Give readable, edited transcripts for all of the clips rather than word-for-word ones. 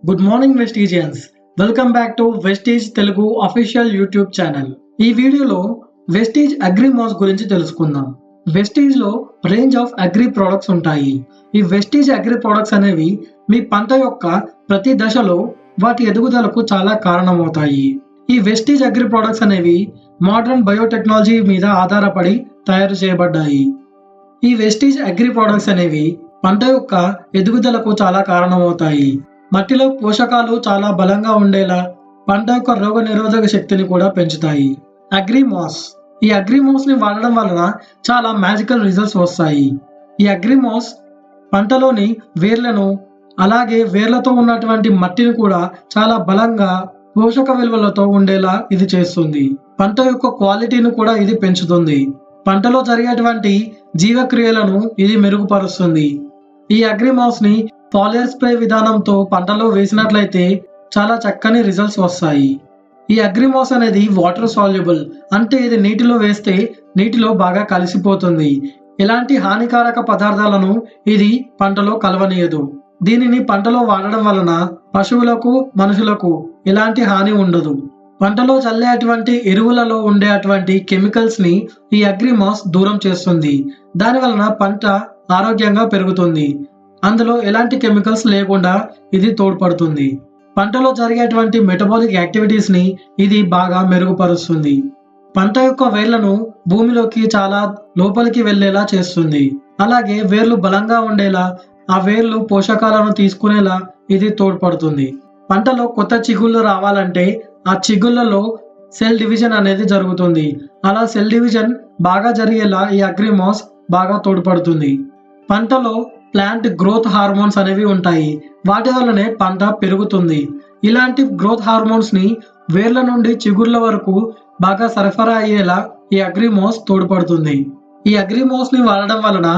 Good morning వెస్టీజియన్స్. Welcome back to Vestige Telugu official YouTube channel. ఈ వీడియోలో Vestige agri mass గురించి తెలుసుకుందాం. వెస్టీజ్ లో రేంజ్ ఆఫ్ అగ్రి ప్రొడక్ట్స్ ఉంటాయి. ఈ వెస్టీజ్ అగ్రి ప్రొడక్ట్స్ అనేవి మీ పంట యొక్క ప్రతి దశలో వాటి ఎదుగుదలకు చాలా కారణమవుతాయి. ఈ వెస్టీజ్ అగ్రి ప్రొడక్ట్స్ అనేవి మోడర్న్ బయోటెక్నాలజీ మీద ఆధారపడి తయారు చేయబడ్డాయి. ఈ వెస్టీజ్ అగ్రి ప్రొడక్ట్స్ అనేవి పంట యొక్క ఎదుగుదలకు చాలా కారణమవుతాయి. మట్టిలో పోషకాలు చాలా బలంగా ఉండేలా పంట యొక్క రోగ నిరోధక శక్తిని కూడా పెంచుతాయి. అగ్రిమాస్, ఈ అగ్రిమాస్ ని వాడడం వలన చాలా మ్యాజికల్ రిజల్ట్స్ వస్తాయి. ఈ అగ్రిమాస్ పంటలోని వేర్లను అలాగే వేర్లతో ఉన్నటువంటి మట్టిని కూడా చాలా బలంగా పోషక విలువలతో ఉండేలా ఇది చేస్తుంది. పంట యొక్క క్వాలిటీని కూడా ఇది పెంచుతుంది. పంటలో జరిగేటువంటి జీవక్రియలను ఇది మెరుగుపరుస్తుంది. ఈ అగ్రిమాస్ ని ఫాలియర్ స్ప్రే విధానంతో పంటలో వేసినట్లయితే చాలా చక్కని రిజల్ట్స్ వస్తాయి. ఈ అగ్రిమాస్ అనేది వాటర్ సాల్యుబుల్, అంటే ఇది నీటిలో వేస్తే నీటిలో బాగా కలిసిపోతుంది. ఎలాంటి హానికారక పదార్థాలను ఇది పంటలో కలవనీయదు. దీనిని పంటలో వాడడం వలన పశువులకు మనుషులకు ఎలాంటి హాని ఉండదు. పంటలో చల్లేటువంటి ఎరువులలో ఉండేటువంటి కెమికల్స్ ని ఈ అగ్రిమాస్ దూరం చేస్తుంది. దాని వలన పంట ఆరోగ్యంగా పెరుగుతుంది. అందులో ఎలాంటి కెమికల్స్ లేకుండా ఇది తోడ్పడుతుంది. పంటలో జరిగేటువంటి మెటబాలిక్ యాక్టివిటీస్ ని ఇది బాగా మెరుగుపరుస్తుంది. పంట యొక్క వేర్లను భూమిలోకి చాలా లోపలికి వెళ్లేలా చేస్తుంది. అలాగే వేర్లు బలంగా ఉండేలా, ఆ వేర్లు పోషకాలను తీసుకునేలా ఇది తోడ్పడుతుంది. పంటలో కొత్త చిగుళ్ళు రావాలంటే ఆ చిగుళ్ళలో సెల్ డివిజన్ అనేది జరుగుతుంది. అలా సెల్ డివిజన్ బాగా జరిగేలా ఈ అగ్రిమాస్ బాగా తోడ్పడుతుంది. పంటలో ప్లాంట్ గ్రోత్ హార్మోన్స్ అనేవి ఉంటాయి. వాటి వల్లనే పంట పెరుగుతుంది. ఇలాంటి గ్రోత్ హార్మోన్స్ ని వేర్ల నుండి చిగుర్ల వరకు బాగా సరఫరా అయ్యేలా ఈ అగ్రిమాస్ తోడ్పడుతుంది. ఈ అగ్రిమాస్ ని వాడడం వలన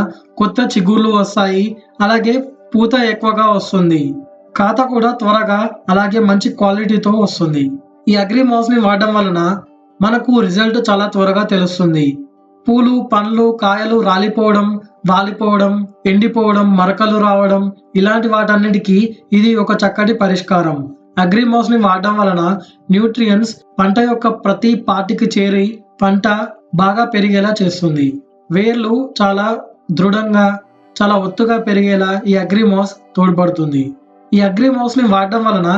కొత్త చిగుర్లు వస్తాయి. అలాగే పూత ఎక్కువగా వస్తుంది. ఖాతా కూడా త్వరగా అలాగే మంచి క్వాలిటీతో వస్తుంది. ఈ అగ్రిమాస్ ని వాడడం వలన మనకు రిజల్ట్ చాలా త్వరగా తెలుస్తుంది. పూలు, పండ్లు, కాయలు రాలిపోవడం, వాలిపోవడం, ఎండిపోవడం, మరకలు రావడం, ఇలాంటి వాటన్నిటికీ ఇది ఒక చక్కటి పరిష్కారం. అగ్రిమాస్ ని వాడడం వలన న్యూట్రియన్స్ పంట యొక్క ప్రతి పార్టీకి చేరి పంట బాగా పెరిగేలా చేస్తుంది. వేర్లు చాలా దృఢంగా చాలా ఒత్తుగా పెరిగేలా ఈ అగ్రిమాస్ తోడ్పడుతుంది. ఈ అగ్రిమాస్ ని వాడడం వలన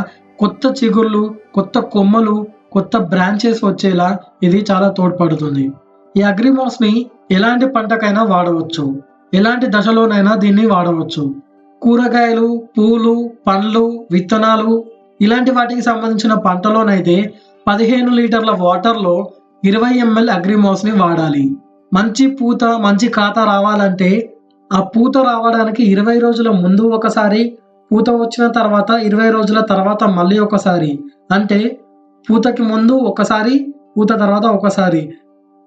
కొత్త చిగుర్లు, కొత్త కొమ్మలు, కొత్త బ్రాంచెస్ వచ్చేలా ఇది చాలా తోడ్పడుతుంది. ఈ అగ్రిమాస్ ని ఎలాంటి పంటకైనా వాడవచ్చు. ఎలాంటి దశలోనైనా దీన్ని వాడవచ్చు. కూరగాయలు, పూలు, పండ్లు, విత్తనాలు ఇలాంటి వాటికి సంబంధించిన పంటలోనైతే 15 లీటర్ల వాటర్లో 20 ml అగ్రిమాస్ ని వాడాలి. మంచి పూత, మంచి ఖాతా రావాలంటే ఆ పూత రావడానికి 20 రోజుల ముందు ఒకసారి, పూత వచ్చిన తర్వాత 20 రోజుల తర్వాత మళ్ళీ ఒకసారి, అంటే పూతకి ముందు ఒకసారి, పూత తర్వాత ఒకసారి,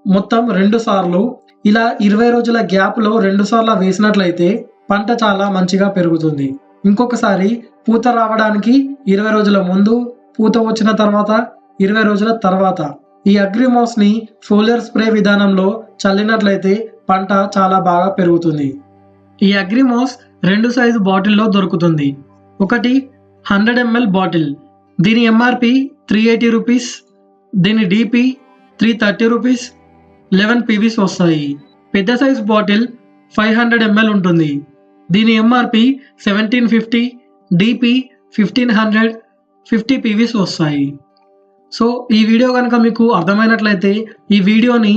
మొత్తం 2 సార్లు ఇలా 20 రోజుల గ్యాప్ లో 2 సార్లు వేసినట్లయితే పంట చాలా మంచిగా పెరుగుతుంది. ఇంకొకసారి పూత రావడానికి 20 రోజుల ముందు, పూత వచ్చిన తర్వాత 20 రోజుల తర్వాత ఈ అగ్రిమాస్ ని ఫోలియర్ స్ప్రే విధానంలో చల్లినట్లయితే పంట చాలా బాగా పెరుగుతుంది. ఈ అగ్రిమాస్ 2 సైజు బాటిల్లో దొరుకుతుంది. ఒకటి 100 ml బాటిల్, దీని ఎంఆర్పి 380 రూపీస్, దీని డిపి 330 రూపీస్, 11 పీవీస్ వస్తాయి. పెద్ద సైజ్ బాటిల్ 500 ml ఉంటుంది. దీని ఎంఆర్పి 1750, డిపి 1500, 50 పీవీస్ వస్తాయి. సో ఈ వీడియో కనుక మీకు అర్థమైనట్లయితే ఈ వీడియోని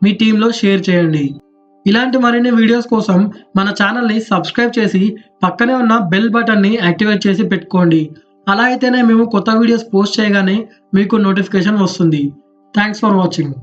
మీ టీంలో షేర్ చేయండి. ఇలాంటి మరిన్ని వీడియోస్ కోసం మన ఛానల్ని సబ్స్క్రైబ్ చేసి పక్కనే ఉన్న బెల్ బటన్ని యాక్టివేట్ చేసి పెట్టుకోండి. అలా అయితేనే మేము కొత్త వీడియోస్ పోస్ట్ చేయగానే మీకు నోటిఫికేషన్ వస్తుంది. Thanks for watching.